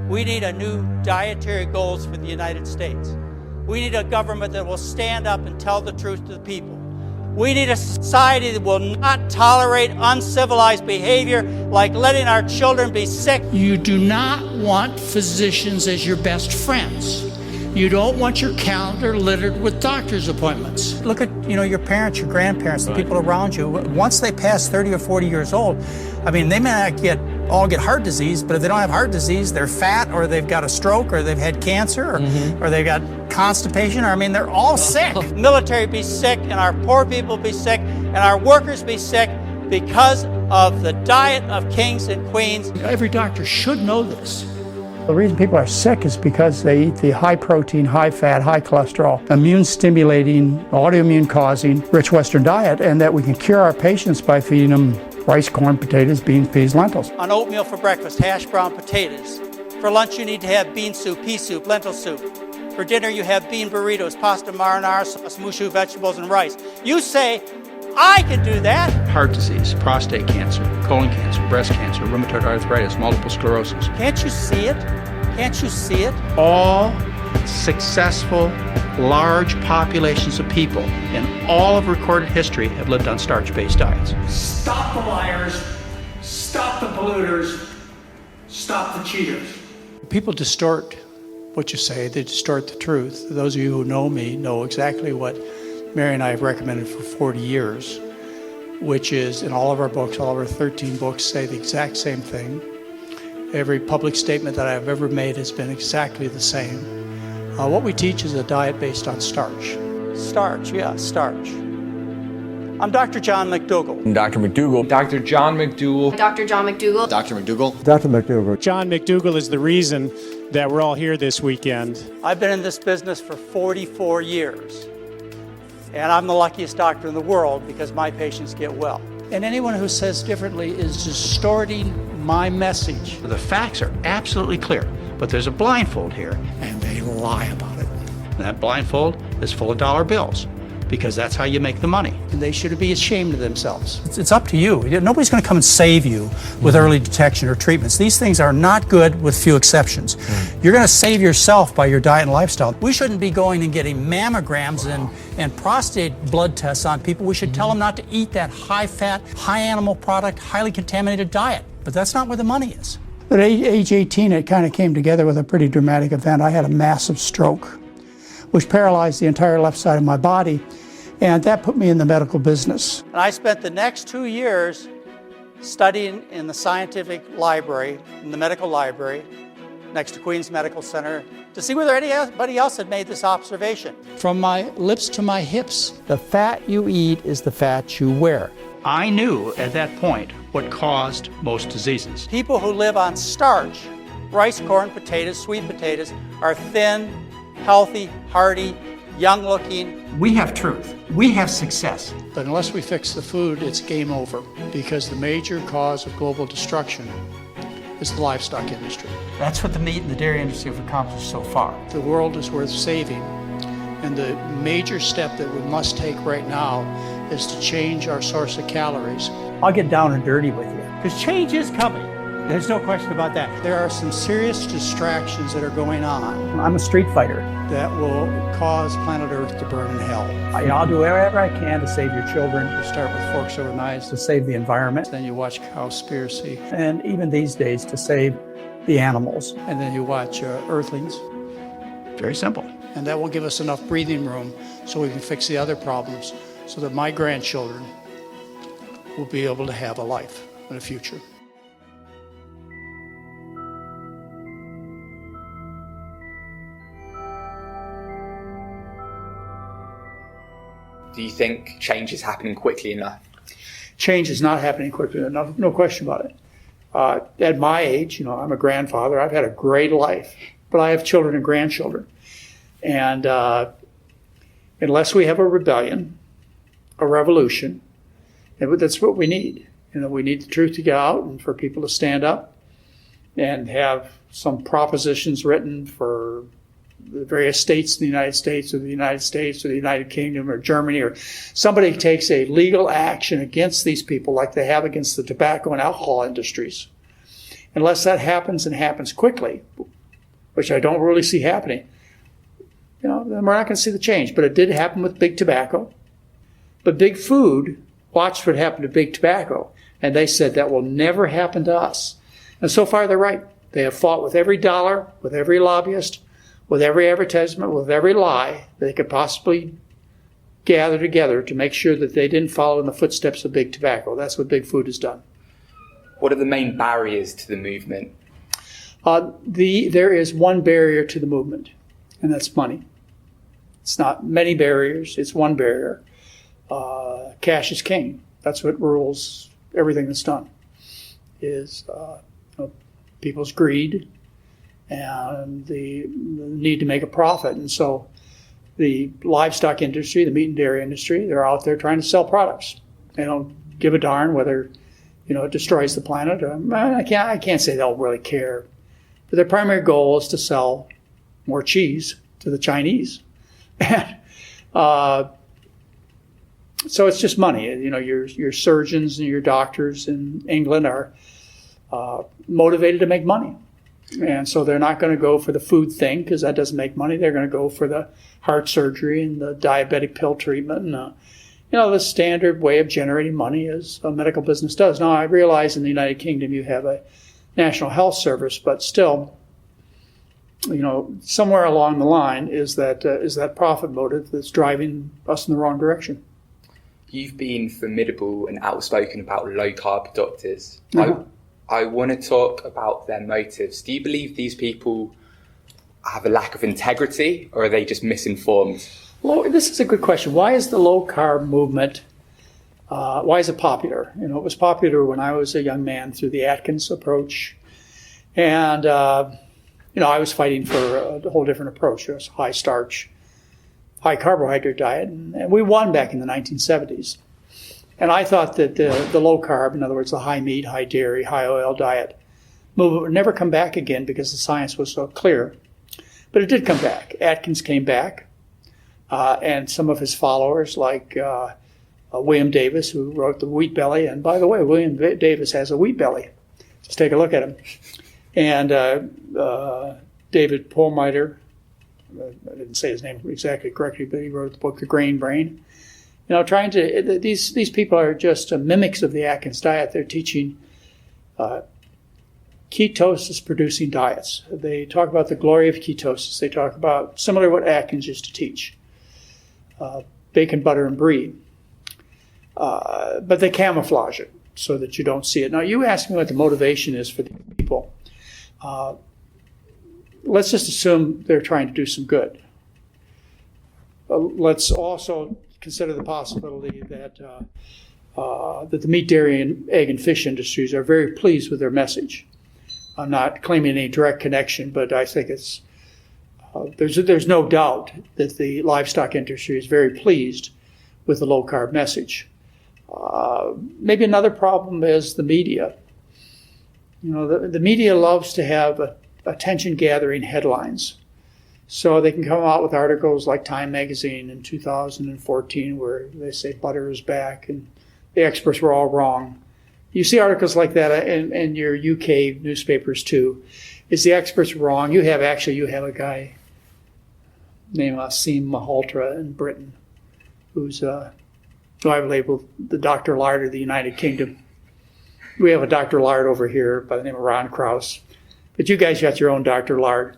We need a new dietary goals for the United States. We need a government that will stand up and tell the truth to the people. We need a society that will not tolerate uncivilized behavior like letting our children be sick. You do not want physicians as your best friends. You don't want your calendar littered with doctor's appointments. Look at, your parents, your grandparents, the people around you. Once they pass 30 or 40 years old, they may not all get heart disease, but if they don't have heart disease, they're fat, or they've got a stroke, or they've had cancer, or they've got constipation, they're all sick. Military be sick, and our poor people be sick, and our workers be sick because of the diet of kings and queens. Every doctor should know this. The reason people are sick is because they eat the high protein, high fat, high cholesterol, immune stimulating, autoimmune causing, rich Western diet, and that we can cure our patients by feeding them rice, corn, potatoes, beans, peas, lentils. On oatmeal for breakfast, hash brown potatoes. For lunch, you need to have bean soup, pea soup, lentil soup. For dinner, you have bean burritos, pasta marinara, sauce, mushu, vegetables, and rice. You say, I can do that. Heart disease, prostate cancer, colon cancer, breast cancer, rheumatoid arthritis, multiple sclerosis. Can't you see it? Can't you see it? All successful, large populations of people in all of recorded history have lived on starch-based diets. Stop the liars, stop the polluters, stop the cheaters. People distort what you say, they distort the truth. Those of you who know me know exactly what Mary and I have recommended for 40 years, which is in all of our books, all of our 13 books say the exact same thing. Every public statement that I've ever made has been exactly the same. What we teach is a diet based on starch. Starch. I'm Dr. John McDougall. Dr. McDougall. Dr. John McDougall. Dr. John McDougall. Dr. McDougall. Dr. McDougall. John McDougall is the reason that we're all here this weekend. I've been in this business for 44 years, and I'm the luckiest doctor in the world because my patients get well. And anyone who says differently is distorting my message. The facts are absolutely clear, but there's a blindfold here, And they lie about it. and that blindfold is full of dollar bills, because that's how you make the money. And they should be ashamed of themselves. It's up to you. Nobody's going to come and save you with early detection or treatments. These things are not good with few exceptions. You're going to save yourself by your diet and lifestyle. We shouldn't be going and getting mammograms and prostate blood tests on people. We should tell them not to eat that high-fat, high-animal product, highly contaminated diet. But that's not where the money is. At age 18, it kind of came together with a pretty dramatic event. I had a massive stroke, which paralyzed the entire left side of my body, and that put me in the medical business. And I spent the next 2 years studying in the scientific library, in the medical library, next to Queens Medical Center, to see whether anybody else had made this observation. From my lips to my hips, the fat you eat is the fat you wear. I knew at that point what caused most diseases. People who live on starch, rice, corn, potatoes, sweet potatoes, are thin, healthy, hearty, young-looking. We have truth. We have success. But unless we fix the food, it's game over, because the major cause of global destruction is the livestock industry. That's what the meat and the dairy industry have accomplished so far. The world is worth saving, and the major step that we must take right now is to change our source of calories. I'll get down and dirty with you, because change is coming. There's no question about that. There are some serious distractions that are going on I'm a street fighter. that will cause planet Earth to burn in hell. I'll do whatever I can to save your children, You start with forks over knives, to save the environment, then you watch Cowspiracy, and even these days to save the animals. and then you watch Earthlings, Very simple. and that will give us enough breathing room so we can fix the other problems, so that my grandchildren will be able to have a life and a future. Do you think change is happening quickly enough? Change is not happening quickly enough, no question about it. At my age, I'm a grandfather. I've had a great life, but I have children and grandchildren. And unless we have a rebellion, a revolution, and that's what we need. We need the truth to get out and for people to stand up and have some propositions written for the various states in the United States or the United Kingdom or Germany, or somebody takes a legal action against these people like they have against the tobacco and alcohol industries. Unless that happens and happens quickly, which I don't really see happening, then we're not going to see the change. But it did happen with big tobacco. But big food watched what happened to big tobacco, and they said that will never happen to us. And so far, they're right. They have fought with every dollar, with every lobbyist, with every advertisement, with every lie they could possibly gather together to make sure that they didn't follow in the footsteps of big tobacco. That's what big food has done. What are the main barriers to the movement? There is one barrier to the movement, and that's money. It's not many barriers, it's one barrier. Cash is king. That's what rules everything that's done, is people's greed and the need to make a profit. And so the livestock industry, the meat and dairy industry, they're out there trying to sell products. They don't give a darn whether it destroys the planet. I can't say they'll really care. But their primary goal is to sell more cheese to the Chinese. And, so it's just money. Your surgeons and your doctors in England are motivated to make money. And so they're not going to go for the food thing because that doesn't make money. They're going to go for the heart surgery and the diabetic pill treatment and the standard way of generating money as a medical business does. Now, I realize in the United Kingdom you have a National Health Service, but still, somewhere along the line is that profit motive that's driving us in the wrong direction. You've been formidable and outspoken about low-carb doctors. Mm-hmm. I want to talk about their motives. Do you believe these people have a lack of integrity, or are they just misinformed? Well, this is a good question. Why is the low-carb movement, why is it popular? It was popular when I was a young man through the Atkins approach. And, I was fighting for a whole different approach. It was high-starch, high-carbohydrate diet, and we won back in the 1970s. And I thought that the low-carb, in other words, the high-meat, high-dairy, high-oil diet movement would never come back again because the science was so clear. But it did come back. Atkins came back, and some of his followers, like William Davis, who wrote The Wheat Belly. And by the way, William Davis has a wheat belly. Just take a look at him. And David Perlmutter, I didn't say his name exactly correctly, but he wrote the book The Grain Brain. These people are just mimics of the Atkins diet. They're teaching ketosis-producing diets. They talk about the glory of ketosis. They talk about, similar to what Atkins used to teach, bacon, butter, and brie. But they camouflage it so that you don't see it. Now, you asked me what the motivation is for these people. Let's just assume they're trying to do some good. Let's also consider the possibility that the meat, dairy, and egg and fish industries are very pleased with their message. I'm not claiming any direct connection, but I think it's there's no doubt that the livestock industry is very pleased with the low-carb message. Maybe another problem is the media. The media loves to have attention-gathering headlines. So they can come out with articles like Time magazine in 2014 where they say butter is back and the experts were all wrong. You see articles like that in your UK newspapers too. Is the experts wrong? You have a guy named Asim Malhotra in Britain who's who I've labeled the Dr. Lard of the United Kingdom. We have a Dr. Lard over here by the name of Ron Krauss. But you guys got your own Dr. Lard.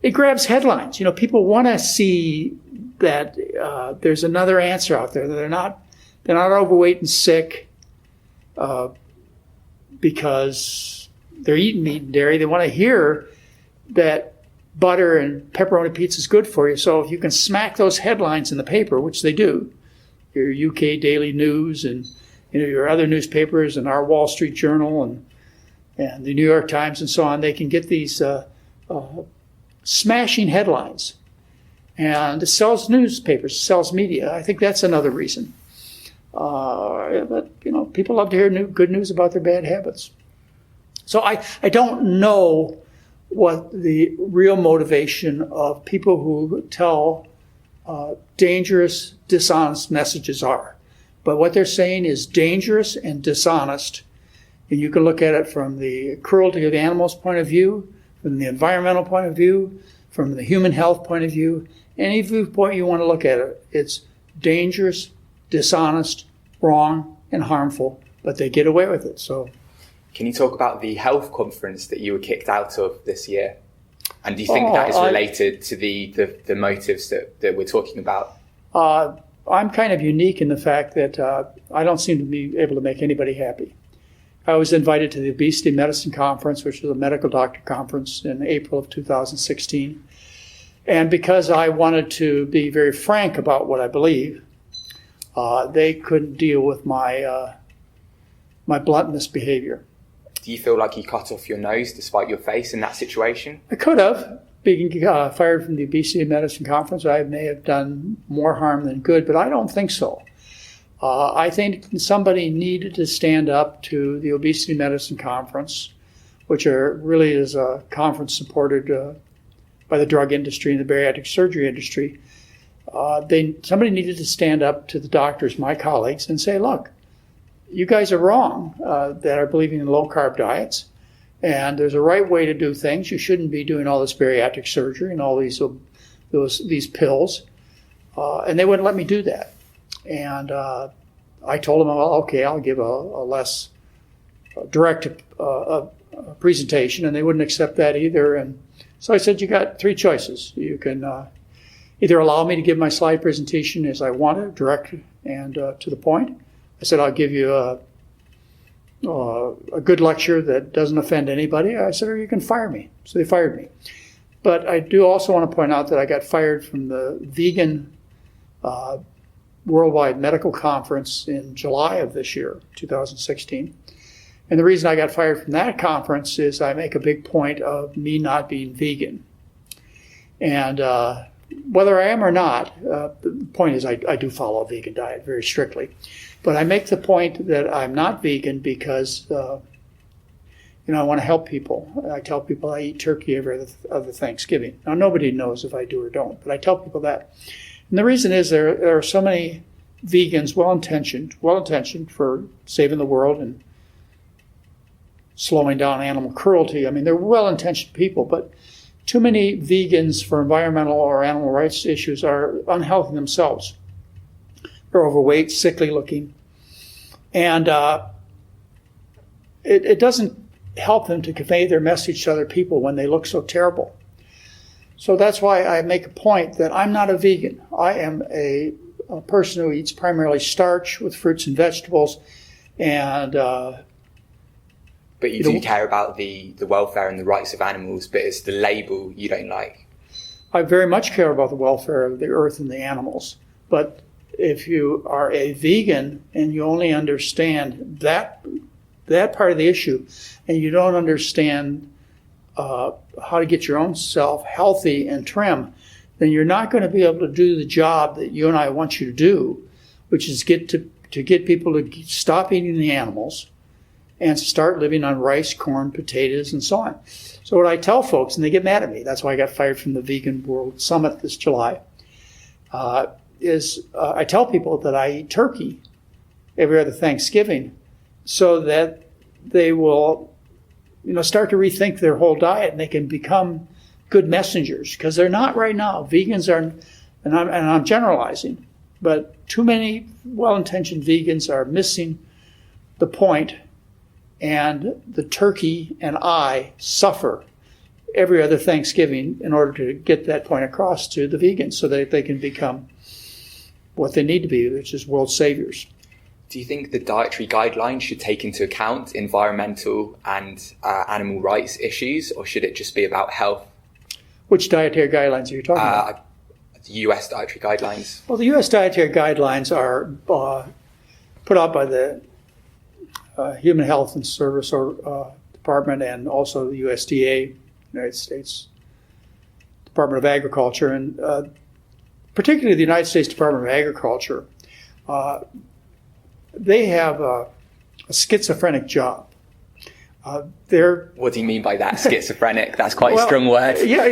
It grabs headlines. People want to see that there's another answer out there. They're not overweight and sick because they're eating meat and dairy. They want to hear that butter and pepperoni pizza is good for you. So if you can smack those headlines in the paper, which they do, your UK Daily News and your other newspapers and our Wall Street Journal and the New York Times and so on, they can get these smashing headlines. And it sells newspapers, sells media. I think that's another reason. But people love to hear good news about their bad habits. So I don't know what the real motivation of people who tell dangerous, dishonest messages are. But what they're saying is dangerous and dishonest, And you can look at it from the cruelty of the animals point of view, from the environmental point of view, from the human health point of view. Any viewpoint you want to look at it, it's dangerous, dishonest, wrong, and harmful, but they get away with it. So, can you talk about the health conference that you were kicked out of this year? And do you think that is related to the motives that we're talking about? I'm kind of unique in the fact that I don't seem to be able to make anybody happy. I was invited to the Obesity Medicine Conference, which was a medical doctor conference in April of 2016. And because I wanted to be very frank about what I believe, they couldn't deal with my blunt misbehavior. Do you feel like you cut off your nose despite your face in that situation? I could have. Being fired from the Obesity Medicine Conference, I may have done more harm than good, but I don't think so. I think somebody needed to stand up to the Obesity Medicine Conference, which really is a conference supported by the drug industry and the bariatric surgery industry. Somebody needed to stand up to the doctors, my colleagues, and say, look, you guys are wrong that are believing in low-carb diets, and there's a right way to do things. You shouldn't be doing all this bariatric surgery and all these pills. And they wouldn't let me do that. And I told them, well, okay, I'll give a less direct presentation, and they wouldn't accept that either. And so I said, you got three choices. You can either allow me to give my slide presentation as I want it, direct and to the point. I said, I'll give you a good lecture that doesn't offend anybody. I said, or you can fire me. So they fired me. But I do also want to point out that I got fired from the vegan Worldwide Medical Conference in July of this year, 2016. And the reason I got fired from that conference is I make a big point of me not being vegan. And whether I am or not, the point is I do follow a vegan diet very strictly. But I make the point that I'm not vegan because, I want to help people. I tell people I eat turkey every other Thanksgiving. Now, nobody knows if I do or don't, but I tell people that. And the reason is there are so many vegans, well-intentioned for saving the world and slowing down animal cruelty. I mean, they're well-intentioned people, but too many vegans for environmental or animal rights issues are unhealthy themselves. They're overweight, sickly looking, and it doesn't help them to convey their message to other people when they look so terrible. So that's why I make a point that I'm not a vegan. I am a person who eats primarily starch with fruits and vegetables, and but you do care about the welfare and the rights of animals, but it's the label you don't like. I very much care about the welfare of the earth and the animals, but if you are a vegan and you only understand that part of the issue, and you don't understand how to get your own self healthy and trim, then you're not going to be able to do the job that you and I want you to do, which is to get people to stop eating the animals and start living on rice, corn, potatoes, and so on. So what I tell folks, and they get mad at me, that's why I got fired from the Vegan World Summit this July, is I tell people that I eat turkey every other Thanksgiving so that they will start to rethink their whole diet and they can become good messengers, because they're not right now. Vegans are, and I'm generalizing, but too many well-intentioned vegans are missing the point, and the turkey and I suffer every other Thanksgiving in order to get that point across to the vegans so that they can become what they need to be, which is world saviors. Do you think the dietary guidelines should take into account environmental and animal rights issues, or should it just be about health? Which dietary guidelines are you talking about? The U.S. dietary guidelines. Well, the U.S. dietary guidelines are put out by the Human Health and Service Department and also the USDA, United States Department of Agriculture, and particularly the United States Department of Agriculture. They have a schizophrenic job. What do you mean by that, schizophrenic? That's quite a strong word. Yeah,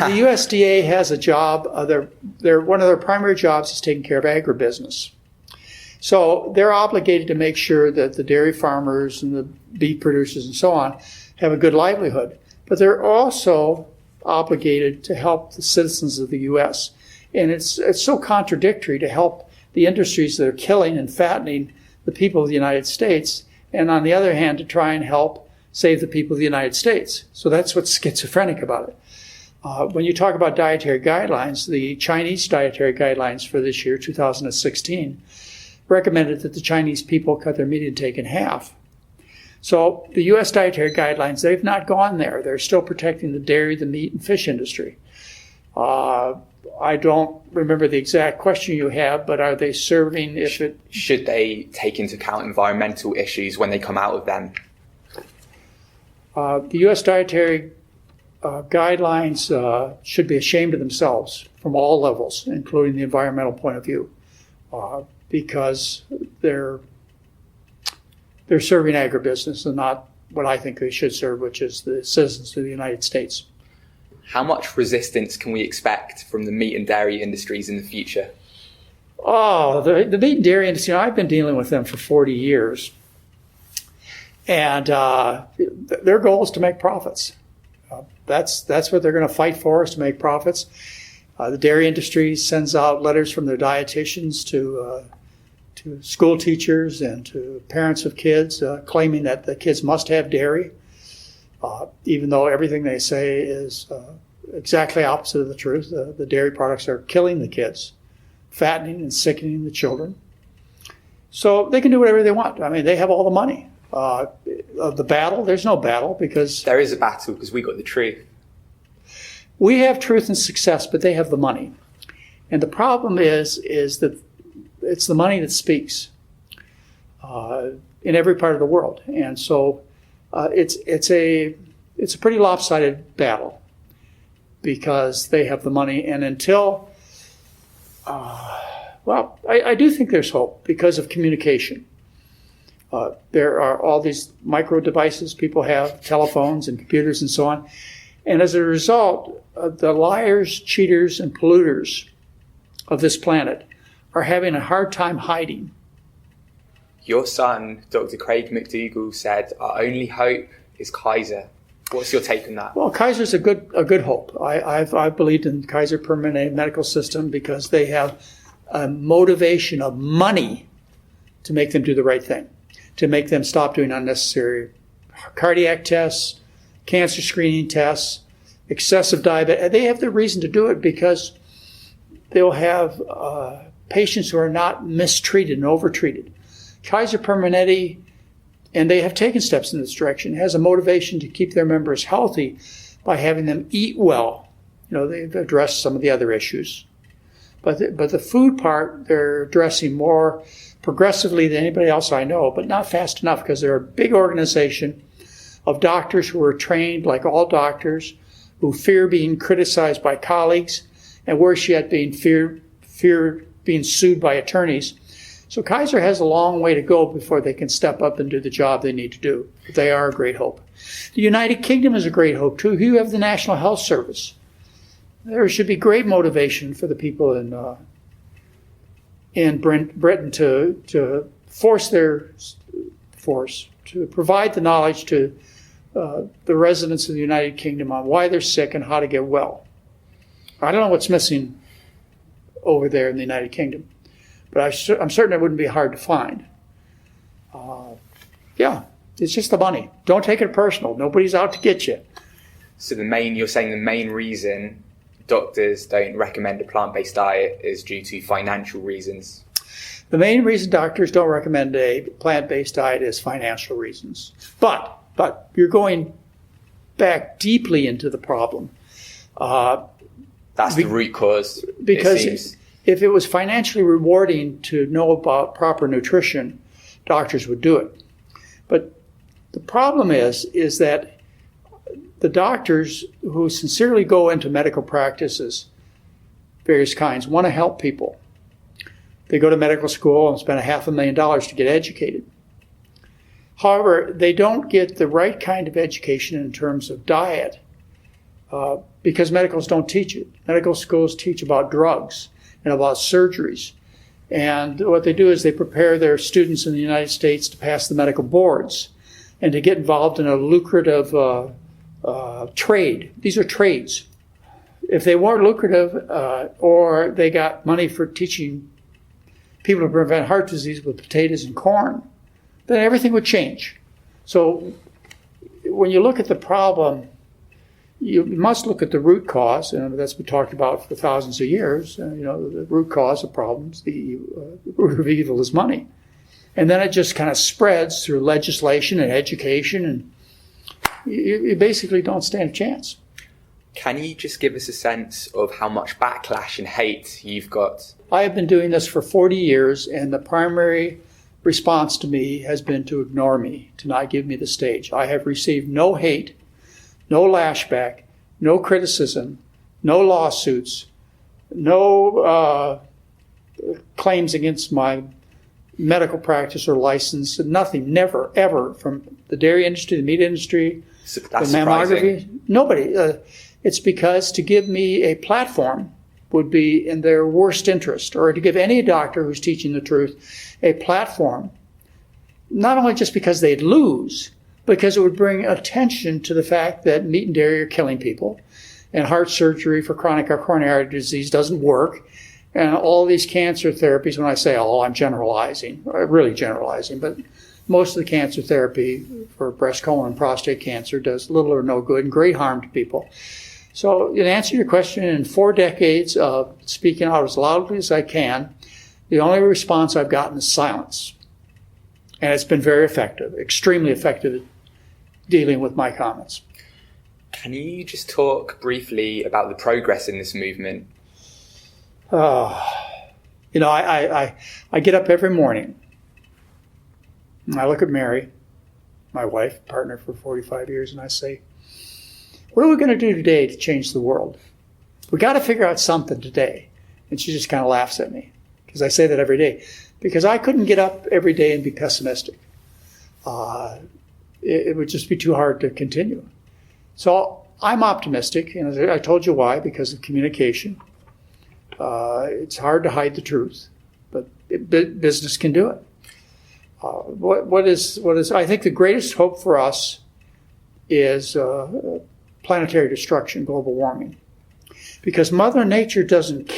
the USDA has a job. One of their primary jobs is taking care of agribusiness. So they're obligated to make sure that the dairy farmers and the beef producers and so on have a good livelihood. But they're also obligated to help the citizens of the U.S. And it's so contradictory to help the industries that are killing and fattening the people of the United States, and on the other hand, to try and help save the people of the United States. So that's what's schizophrenic about it. When you talk about dietary guidelines, the Chinese dietary guidelines for this year, 2016, recommended that the Chinese people cut their meat intake in half. So the U.S. dietary guidelines, they've not gone there. They're still protecting the dairy, the meat, and fish industry. I don't remember the exact question you have, but are they serving if it... Should they take into account environmental issues when they come out of them? The U.S. dietary guidelines should be ashamed of themselves from all levels, including the environmental point of view, because they're serving agribusiness and not what I think they should serve, which is the citizens of the United States. How much resistance can we expect from the meat and dairy industries in the future? Oh, the meat and dairy industry, I've been dealing with them for 40 years. And their goal is to make profits. That's what they're going to fight for, is to make profits. The dairy industry sends out letters from their dietitians to school teachers and to parents of kids claiming that the kids must have dairy, even though everything they say is exactly opposite of the truth. The dairy products are killing the kids, fattening and sickening the children. So they can do whatever they want. I mean, they have all the money. The battle, there's no battle because... There is a battle because we got the truth. We have truth and success, but they have the money. And the problem is that it's the money that speaks in every part of the world. And so it's a pretty lopsided battle because they have the money. And until, I do think there's hope because of communication. There are all these micro devices people have, telephones and computers and so on. And as a result, the liars, cheaters, and polluters of this planet are having a hard time hiding. Your son, Dr. Craig McDougall, said, our only hope is Kaiser. What's your take on that? Well, Kaiser's a good hope. I've believed in Kaiser Permanente Medical System because they have a motivation of money to make them do the right thing, to make them stop doing unnecessary cardiac tests, cancer screening tests, excessive diabetes. They have the reason to do it because they'll have patients who are not mistreated and overtreated. Kaiser Permanente, and they have taken steps in this direction, has a motivation to keep their members healthy by having them eat well. You know, they've addressed some of the other issues. But the food part, they're addressing more progressively than anybody else I know, but not fast enough because they're a big organization of doctors who are trained, like all doctors, who fear being criticized by colleagues, and worse yet, fear being sued by attorneys. So Kaiser has a long way to go before they can step up and do the job they need to do. But they are a great hope. The United Kingdom is a great hope, too. You have the National Health Service. There should be great motivation for the people in Britain to to provide the knowledge to the residents of the United Kingdom on why they're sick and how to get well. I don't know what's missing over there in the United Kingdom, but I'm certain it wouldn't be hard to find. It's just the money. Don't take it personal. Nobody's out to get you. So you're saying the main reason doctors don't recommend a plant-based diet is due to financial reasons? The main reason doctors don't recommend a plant-based diet is financial reasons. But you're going back deeply into the problem. That's the root cause. Because if it was financially rewarding to know about proper nutrition, doctors would do it. But the problem is that the doctors who sincerely go into medical practices, various kinds, want to help people. They go to medical school and spend $500,000 to get educated. However, they don't get the right kind of education in terms of diet because medicals don't teach it. Medical schools teach about drugs and about surgeries And what they do is they prepare their students in the United States to pass the medical boards and to get involved in a lucrative trade. These are trades. If they weren't lucrative or they got money for teaching people to prevent heart disease with potatoes and corn, then everything would change. So when you look at the problem, you must look at the root cause, and that's been talked about for thousands of years. The root cause of problems, the root of evil is money. And then it just kind of spreads through legislation and education, and you basically don't stand a chance. Can you just give us a sense of how much backlash and hate you've got? I have been doing this for 40 years, and the primary response to me has been to ignore me, to not give me the stage. I have received no hate, no lashback, no criticism, no lawsuits, no claims against my medical practice or license, nothing, never, ever, from the dairy industry, the meat industry, That's the mammography. surprising. Nobody. It's because to give me a platform would be in their worst interest, or to give any doctor who's teaching the truth a platform, not only just because they'd lose, because it would bring attention to the fact that meat and dairy are killing people, and heart surgery for chronic or coronary disease doesn't work, and all these cancer therapies, when I say all, I'm generalizing, really generalizing, but most of the cancer therapy for breast, colon, and prostate cancer does little or no good and great harm to people. So in answer to your question, in 4 decades of speaking out as loudly as I can, the only response I've gotten is silence. And it's been very effective, extremely effective at dealing with my comments. Can you just talk briefly about the progress in this movement? I get up every morning and I look at Mary, my wife, partner for 45 years, and I say, what are we going to do today to change the world? We got to figure out something today. And she just kind of laughs at me because I say that every day. Because I couldn't get up every day and be pessimistic. It would just be too hard to continue. So I'm optimistic, and I told you why, because of communication. It's hard to hide the truth, but business can do it. What is? I think the greatest hope for us is planetary destruction, global warming, because Mother Nature doesn't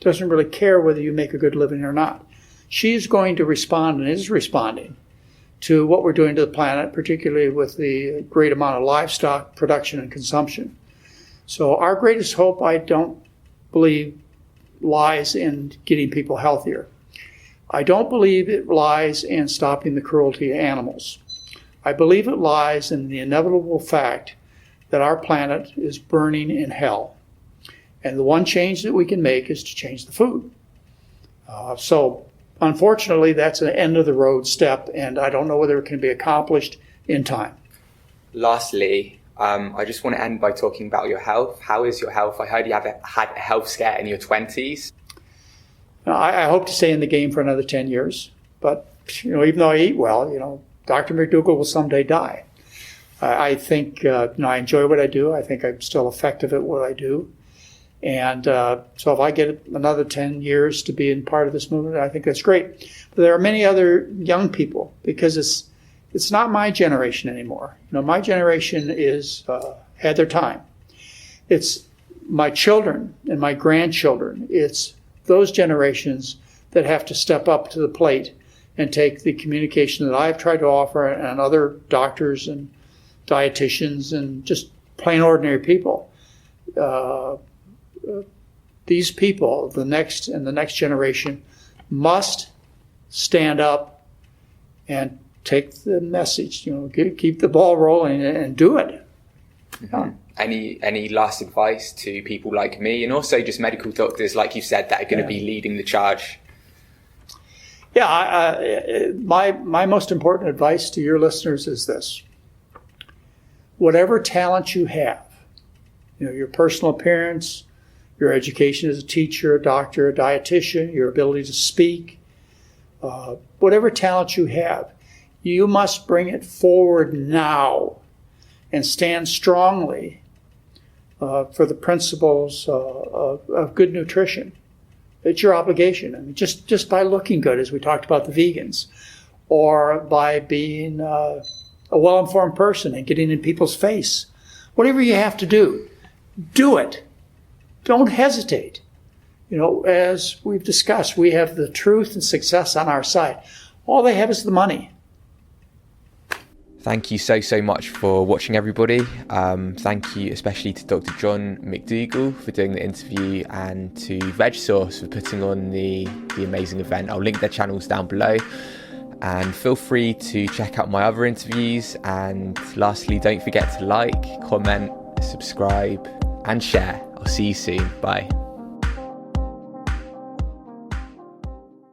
really care whether you make a good living or not. She's going to respond and is responding to what we're doing to the planet, particularly with the great amount of livestock production and consumption. So our greatest hope, I don't believe, lies in getting people healthier. I don't believe it lies in stopping the cruelty of animals. I believe it lies in the inevitable fact that our planet is burning in hell. And the one change that we can make is to change the food. So unfortunately, that's an end-of-the-road step, and I don't know whether it can be accomplished in time. Lastly, I just want to end by talking about your health. How is your health? I heard you had a health scare in your 20s. I hope to stay in the game for another 10 years. But, even though I eat well, Dr. McDougall will someday die. I think I enjoy what I do. I think I'm still effective at what I do. And so if I get another 10 years to be in part of this movement, I think that's great. But there are many other young people, because it's not my generation anymore. My generation is had their time. It's my children and my grandchildren. It's those generations that have to step up to the plate and take the communication that I've tried to offer, and other doctors and dietitians and just plain ordinary people. These people, the next generation, must stand up and take the message. Keep the ball rolling and do it. Mm-hmm. Any last advice to people like me, and also just medical doctors, like you said, that are going to be leading the charge? Yeah, my most important advice to your listeners is this: whatever talent you have, your personal appearance, your education as a teacher, a doctor, a dietitian, your ability to speak, whatever talent you have, you must bring it forward now and stand strongly for the principles of good nutrition. It's your obligation. I mean, just by looking good, as we talked about the vegans, or by being a well-informed person and getting in people's face. Whatever you have to do it. Don't hesitate. As we've discussed, we have the truth and success on our side. All they have is the money. Thank you so much for watching, everybody. Thank you especially to Dr. Dr McDougall for doing the interview, and to VegSource for putting on the amazing event. I'll link their channels down below, and feel free to check out my other interviews. And lastly, don't forget to like, comment, subscribe and share. I'll see you soon. Bye.